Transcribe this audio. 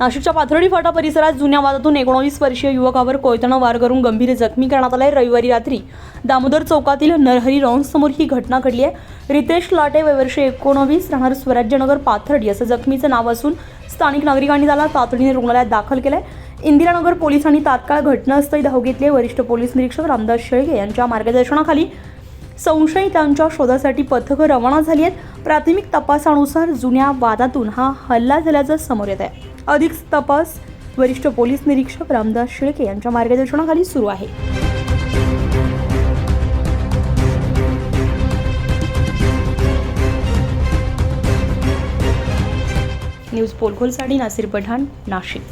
नाशिकच्या पाथर्डी फाटा परिसरात जुन्या वादातून 19 वर्षीय युवकावर कोयत्यानं वार करून गंभीर जखमी करण्यात आलाय। रविवारी रात्री दामोदर चौकातील नरहरी समोर ही घटना घडली आहे। रितेश लाटे वय वर्ष 19 राहणार स्वराज्यनगर पाथर्डी असं जखमीचं नाव असून स्थानिक नागरिकांनी त्याला तातडीने रुग्णालयात दाखल केलंय। इंदिरानगर पोलिसांनी तात्काळ घटनास्थळी धाव घेतली। वरिष्ठ पोलीस निरीक्षक रामदास शेळके यांच्या मार्गदर्शनाखाली संशयितांच्या शोधासाठी पथकं रवाना झाली आहेत। प्राथमिक तपासानुसार जुन्या वादातून हा हल्ला झाल्याचं समोर येत आहे। अधिक तपास वरिष्ठ पोलीस निरीक्षक रामदास शेळके यांच्या मार्गदर्शनाखाली सुरू आहे। न्यूज पोलखोलसाठी नासिर पठाण, नाशिक।